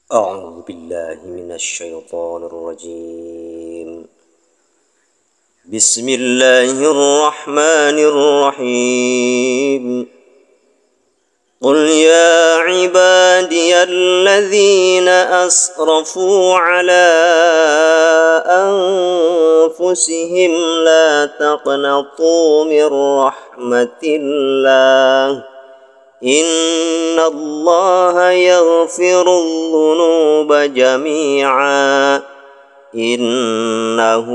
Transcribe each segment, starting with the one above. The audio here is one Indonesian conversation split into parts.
أعوذ بالله من الشيطان الرجيم. بسم الله الرحمن الرحيم. قل يا عبادي الذين أسرفوا على أنفسهم لا تقنطوا من رحمة الله إن الله يغفر الذنوب جميعا إنه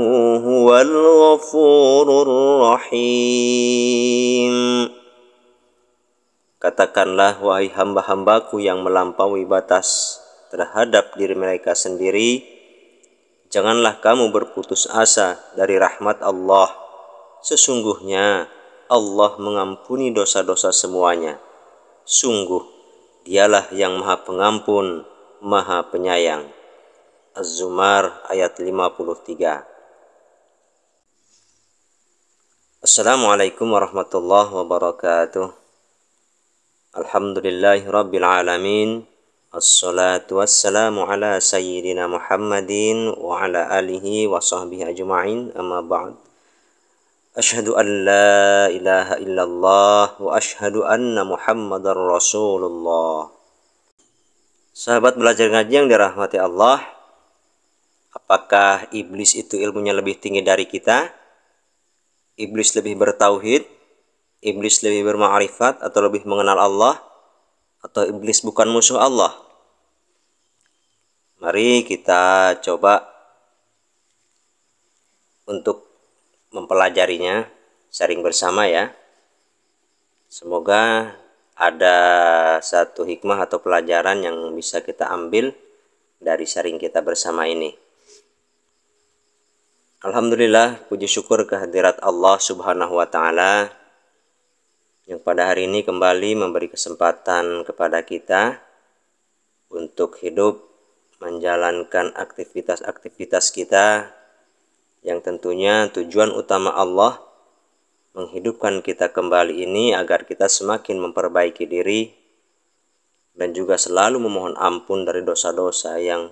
هو الغفور الرحيم. Katakanlah, wahai hamba-hambaku yang melampaui batas terhadap diri mereka sendiri, janganlah kamu berputus asa dari rahmat Allah. Sesungguhnya Allah mengampuni dosa-dosa semuanya. Sungguh, dialah yang maha pengampun, maha penyayang. Az-Zumar ayat 53. Assalamualaikum warahmatullahi wabarakatuh. Alhamdulillahi rabbil alamin. Assalatu wassalamu ala sayyidina Muhammadin wa ala alihi wa sahbihi ajma'in, amma ba'd. Asyhadu an la ilaha illallah wa asyhadu anna Muhammadar Rasulullah. Sahabat belajar ngaji yang dirahmati Allah, apakah iblis itu ilmunya lebih tinggi dari kita? Iblis lebih bertauhid? Iblis lebih berma'rifat atau lebih mengenal Allah? Atau iblis bukan musuh Allah? Mari kita coba untuk mempelajarinya, sharing bersama ya. Semoga ada satu hikmah atau pelajaran yang bisa kita ambil dari sharing kita bersama ini. Alhamdulillah, puji syukur kehadirat Allah Subhanahu wa Ta'ala yang pada hari ini kembali memberi kesempatan kepada kita untuk hidup menjalankan aktivitas-aktivitas kita, yang tentunya tujuan utama Allah menghidupkan kita kembali ini agar kita semakin memperbaiki diri dan juga selalu memohon ampun dari dosa-dosa yang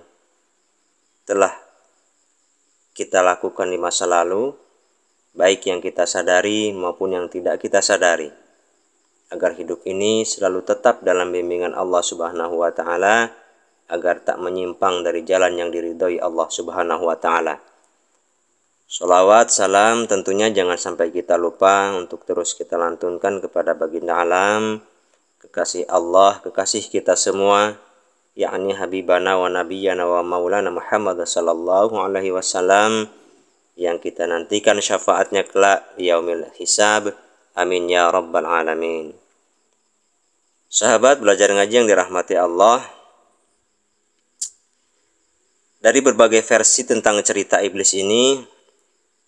telah kita lakukan di masa lalu, baik yang kita sadari maupun yang tidak kita sadari, agar hidup ini selalu tetap dalam bimbingan Allah Subhanahu wa Ta'ala, agar tak menyimpang dari jalan yang diridhoi Allah Subhanahu wa Ta'ala. Sholawat, salam tentunya jangan sampai kita lupa untuk terus kita lantunkan kepada baginda alam, kekasih Allah, kekasih kita semua, yakni Habibana wa Nabiyana wa Maulana Muhammad sallallahu alaihi wasallam, yang kita nantikan syafaatnya kelak yaumil hisab. Amin ya rabbal alamin. Sahabat belajar ngaji yang dirahmati Allah, dari berbagai versi tentang cerita iblis ini,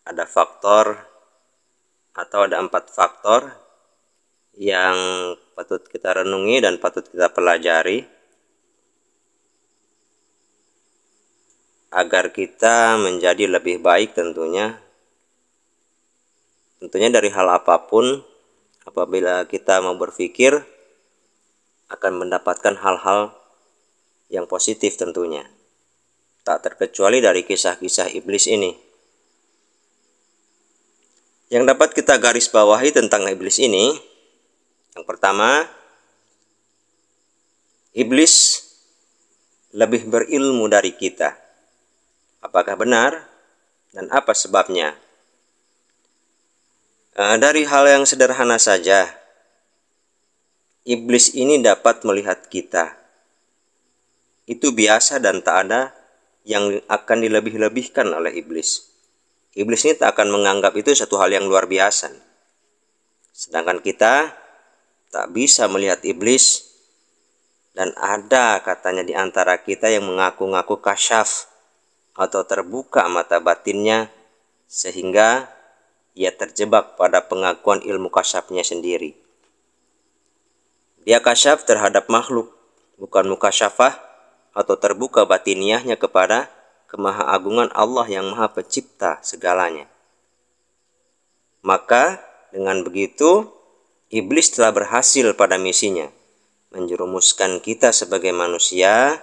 ada faktor atau ada 4 faktor yang patut kita renungi dan patut kita pelajari agar kita menjadi lebih baik tentunya dari hal apapun. Apabila kita mau berpikir akan mendapatkan hal-hal yang positif tentunya, tak terkecuali dari kisah-kisah iblis ini. Yang dapat kita garis bawahi tentang iblis ini, yang pertama, iblis lebih berilmu dari kita. Apakah benar? Dan apa sebabnya? Dari hal yang sederhana saja, iblis ini dapat melihat kita. Itu biasa dan tak ada yang akan dilebih-lebihkan oleh iblis. Iblis ini tak akan menganggap itu satu hal yang luar biasa. Sedangkan kita tak bisa melihat iblis, dan ada katanya di antara kita yang mengaku-ngaku kasyaf atau terbuka mata batinnya, sehingga ia terjebak pada pengakuan ilmu kasyafnya sendiri. Dia kasyaf terhadap makhluk, bukan mukasyafah atau terbuka batiniahnya kepada kemahaagungan Allah yang maha pencipta segalanya. Maka dengan begitu iblis telah berhasil pada misinya, menjerumuskan kita sebagai manusia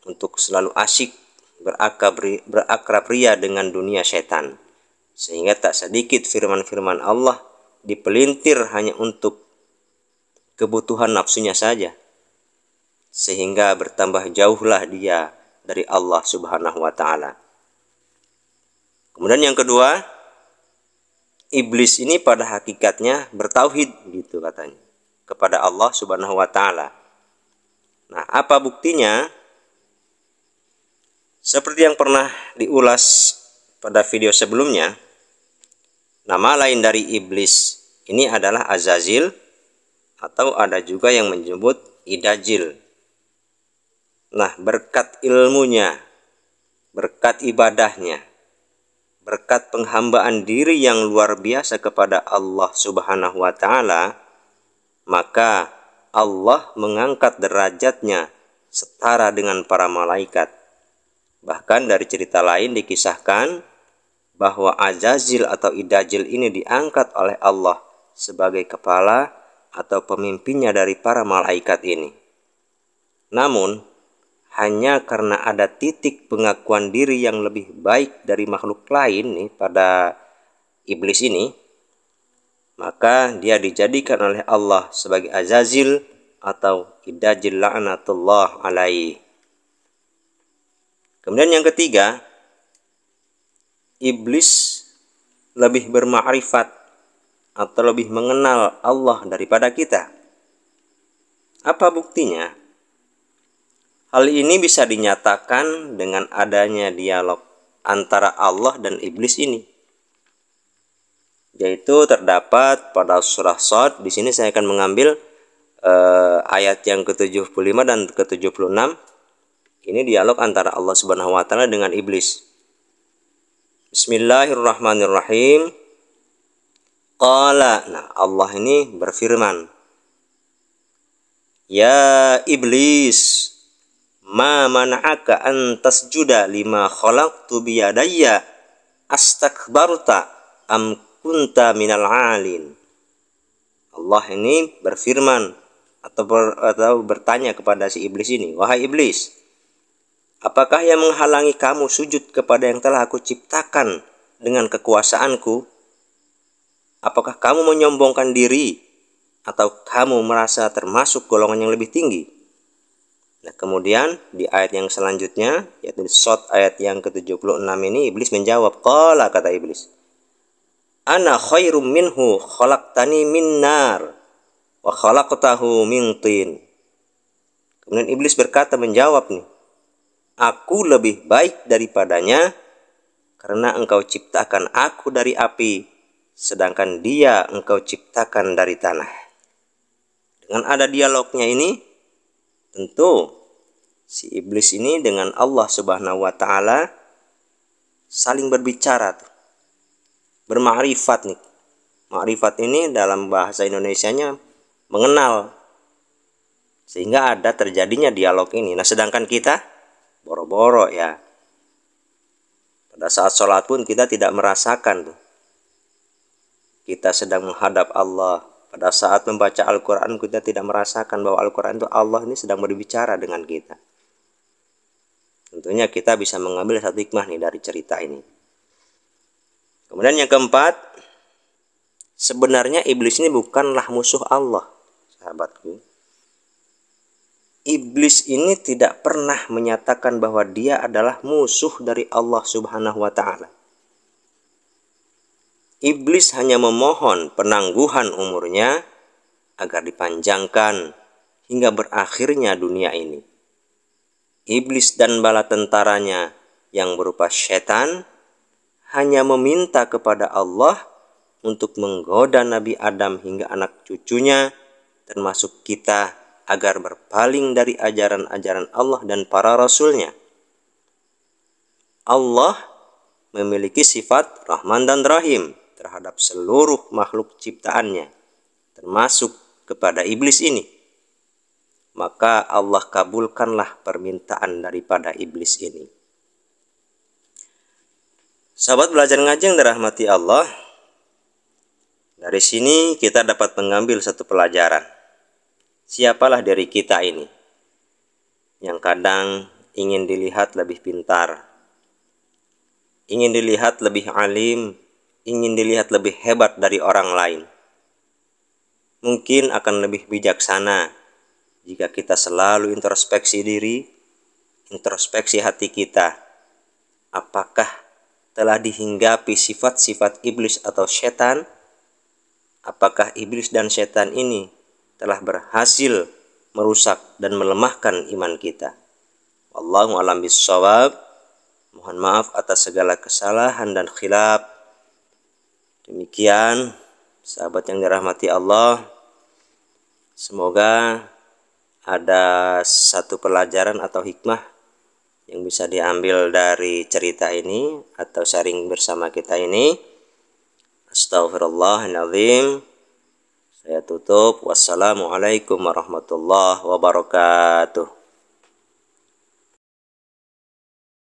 untuk selalu asyik berakrab ria dengan dunia setan, sehingga tak sedikit firman-firman Allah dipelintir hanya untuk kebutuhan nafsunya saja, sehingga bertambah jauhlah dia dari Allah Subhanahu wa Ta'ala. Kemudian yang kedua, iblis ini pada hakikatnya bertauhid gitu katanya kepada Allah Subhanahu wa Ta'ala. Nah, apa buktinya? Seperti yang pernah diulas pada video sebelumnya, nama lain dari iblis ini adalah Azazil, atau ada juga yang menyebut Idajil. Nah, berkat ilmunya, berkat ibadahnya, berkat penghambaan diri yang luar biasa kepada Allah Subhanahu wa Ta'ala, maka Allah mengangkat derajatnya setara dengan para malaikat. Bahkan dari cerita lain dikisahkan bahwa Azazil atau Idajil ini diangkat oleh Allah sebagai kepala atau pemimpinnya dari para malaikat ini. Namun hanya karena ada titik pengakuan diri yang lebih baik dari makhluk lain nih pada iblis ini, maka dia dijadikan oleh Allah sebagai Azazil atau Idajil la'natullah alaihi. Kemudian yang ketiga, iblis lebih bermakrifat atau lebih mengenal Allah daripada kita. Apa buktinya? Hal ini bisa dinyatakan dengan adanya dialog antara Allah dan iblis ini, yaitu terdapat pada surah Shad. Di sini saya akan mengambil ayat yang ke-75 dan ke-76. Ini dialog antara Allah Subhanahu wa Ta'ala dengan iblis. Bismillahirrahmanirrahim. Qala, nah Allah ini berfirman, ya iblis, ma mana'aka an tasjuda lima khalaqtu biyadayya astakbarta am kunta minal alin. Allah ini berfirman atau bertanya kepada si iblis ini, wahai iblis, apakah yang menghalangi kamu sujud kepada yang telah aku ciptakan dengan kekuasaanku? Apakah kamu menyombongkan diri atau kamu merasa termasuk golongan yang lebih tinggi? Nah, kemudian di ayat yang selanjutnya, yaitu Shad ayat yang ke-76 ini, iblis menjawab, qala, kata iblis, ana khairum minhu khalaqtani min nar wa khalaqtahu min tin. Kemudian iblis berkata, menjawab nih, aku lebih baik daripadanya karena engkau ciptakan aku dari api, sedangkan dia engkau ciptakan dari tanah. Dengan ada dialognya ini, tentu si iblis ini dengan Allah Subhanahu wa Ta'ala saling berbicara, bermakrifat nih. Makrifat ini dalam bahasa Indonesianya mengenal, sehingga ada terjadinya dialog ini. Nah, sedangkan kita boro-boro ya, pada saat sholat pun kita tidak merasakan tuh kita sedang menghadap Allah. Pada saat membaca Al-Quran kita tidak merasakan bahwa Al-Quran itu Allah ini sedang berbicara dengan kita. Tentunya kita bisa mengambil satu hikmah nih dari cerita ini. Kemudian yang keempat, sebenarnya iblis ini bukanlah musuh Allah, sahabatku. Iblis ini tidak pernah menyatakan bahwa dia adalah musuh dari Allah Subhanahu wa Ta'ala. Iblis hanya memohon penangguhan umurnya agar dipanjangkan hingga berakhirnya dunia ini. Iblis dan bala tentaranya yang berupa setan hanya meminta kepada Allah untuk menggoda Nabi Adam hingga anak cucunya, termasuk kita, agar berpaling dari ajaran-ajaran Allah dan para rasulnya. Allah memiliki sifat Rahman dan Rahim terhadap seluruh makhluk ciptaannya, termasuk kepada iblis ini. Maka Allah kabulkanlah permintaan daripada iblis ini. Sahabat belajar ngaji yang dirahmati Allah, dari sini kita dapat mengambil satu pelajaran. Siapalah dari kita ini yang kadang ingin dilihat lebih pintar, ingin dilihat lebih alim, ingin dilihat lebih hebat dari orang lain. Mungkin akan lebih bijaksana jika kita selalu introspeksi diri, introspeksi hati kita. Apakah telah dihinggapi sifat-sifat iblis atau setan? Apakah iblis dan setan ini telah berhasil merusak dan melemahkan iman kita? Wallahu a'lam bishawab. Mohon maaf atas segala kesalahan dan khilaf. Demikian sahabat yang dirahmati Allah, semoga ada satu pelajaran atau hikmah yang bisa diambil dari cerita ini atau sharing bersama kita ini. Astaghfirullahaladzim. Saya tutup. Wassalamualaikum warahmatullahi wabarakatuh.